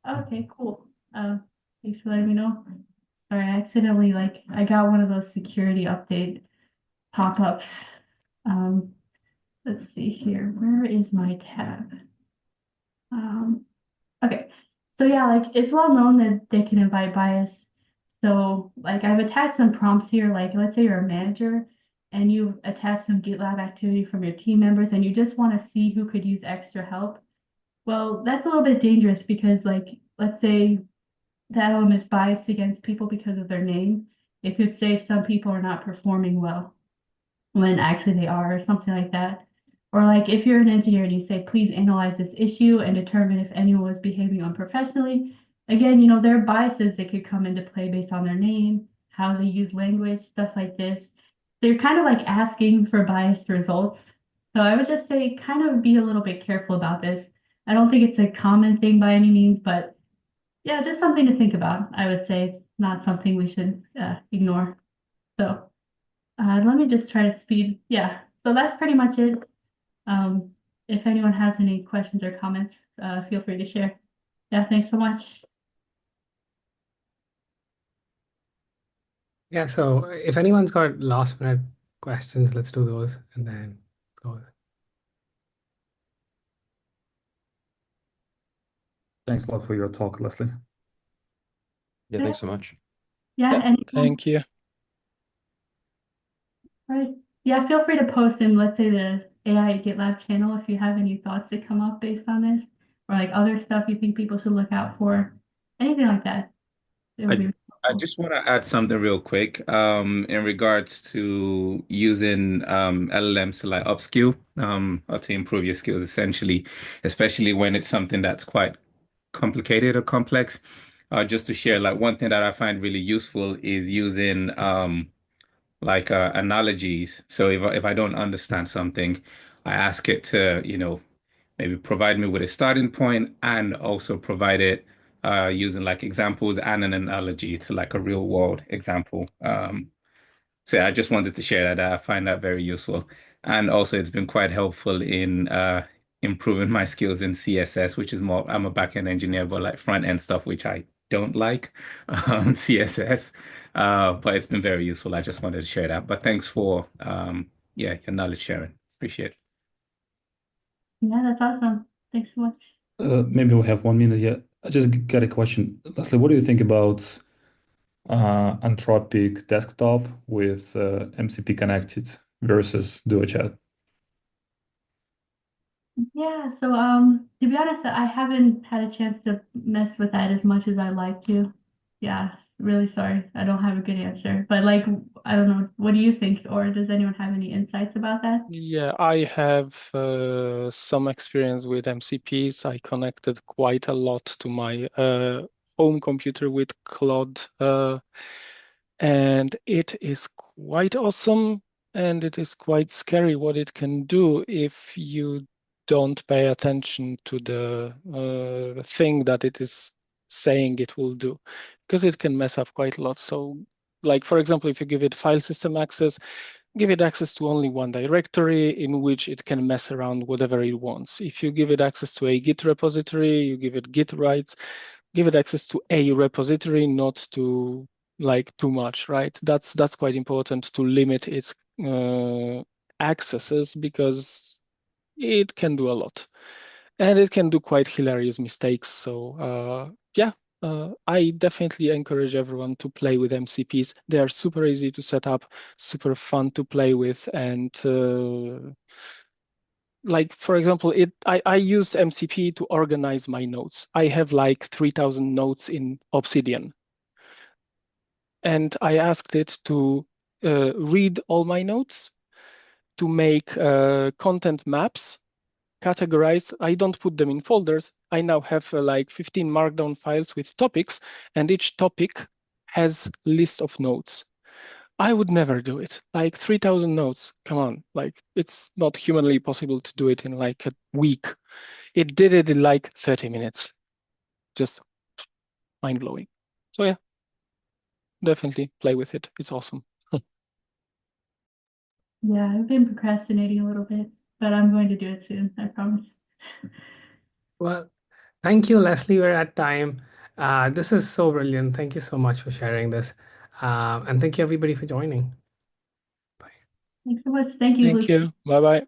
Speaker 2: Okay, cool. Thanks for letting me know. Sorry, I accidentally I got one of those security update pop-ups. Let's see here. Where is my tab? Okay. So yeah, like it's well known that they can invite bias. So like I've attached some prompts here, like let's say you're a manager and you attach some GitLab activity from your team members and you just want to see who could use extra help. Well, that's a little bit dangerous because like let's say that element is biased against people because of their name. It could say some people are not performing well when actually they are, or something like that. Or like if you're an engineer and you say, please analyze this issue and determine if anyone was behaving unprofessionally. Again, there are biases that could come into play based on their name, how they use language, stuff like this. They're kind of like asking for biased results. So I would just say kind of be a little bit careful about this. I don't think it's a common thing by any means, but yeah, just something to think about. I would say it's not something we should ignore. So let me just try to speed. Yeah, so that's pretty much it. If anyone has any questions or comments, feel free to share. Yeah, thanks so much.
Speaker 1: Yeah, so if anyone's got last minute questions, let's do those and then go.
Speaker 7: Thanks a lot for your talk, Leslie.
Speaker 8: Yeah, thanks so much.
Speaker 2: Yeah,
Speaker 4: Yeah,
Speaker 2: anyone?
Speaker 4: thank you.
Speaker 2: Right. Yeah, feel free to post in, let's say, the AI GitLab channel if you have any thoughts that come up based on this, or like other stuff you think people should look out for, anything like that. It would be
Speaker 9: I I
Speaker 2: helpful.
Speaker 9: just want to add something real quick in regards to using LLMs to like upskill or to improve your skills essentially, especially when it's something that's quite complicated or complex. Just to share, like one thing that I find really useful is using like analogies. So if I don't understand something, I ask it to, maybe provide me with a starting point and also provide it using like examples and an analogy to like a real world example. So yeah, I just wanted to share that. I find that very useful. And also it's been quite helpful in improving my skills in CSS, which is more, I'm a backend engineer, but like front end stuff, which I don't like, CSS. But it's been very useful. I just wanted to share that. But thanks for yeah, your knowledge sharing. Appreciate it.
Speaker 2: Yeah, that's awesome. Thanks so much.
Speaker 7: Maybe we have 1 minute yet. I just got a question. Leslie, what do you think about Anthropic desktop with MCP connected versus DuoChat?
Speaker 2: Yeah, so to be honest, I haven't had a chance to mess with that as much as I'd like to. Yeah, really sorry. I don't have a good answer. But like, I don't know, what do you think? Or does anyone have any insights about that?
Speaker 4: Yeah, I have some experience with MCPs. I connected quite a lot to my home computer with Claude, and it is quite awesome, and it is quite scary what it can do if you don't pay attention to the thing that it is saying it will do, because it can mess up quite a lot. So, like for example, if you give it file system access, give it access to only one directory in which it can mess around whatever it wants. If you give it access to a Git repository, you give it Git rights, give it access to a repository, not to like too much, right? That's quite important to limit its accesses because it can do a lot and it can do quite hilarious mistakes. So yeah, I definitely encourage everyone to play with MCPs. They are super easy to set up, super fun to play with, and like for example, I used MCP to organize my notes. I have like 3,000 notes in Obsidian, and I asked it to read all my notes, to make content maps, categorize. I don't put them in folders. I now have like 15 markdown files with topics, and each topic has list of notes. I would never do it. Like 3,000 notes. Come on. Like it's not humanly possible to do it in like a week. It did it in like 30 minutes. Just mind blowing. So yeah, definitely play with it. It's awesome.
Speaker 2: Yeah, I've been procrastinating a little bit, but I'm going to do it soon, I promise.
Speaker 1: Well, thank you, Leslie. We're at time. This is so brilliant. Thank you so much for sharing this. And thank you, everybody, for joining. Bye.
Speaker 2: Thanks so much. Thank you,
Speaker 4: Thank
Speaker 2: Luke.
Speaker 4: you. Bye bye.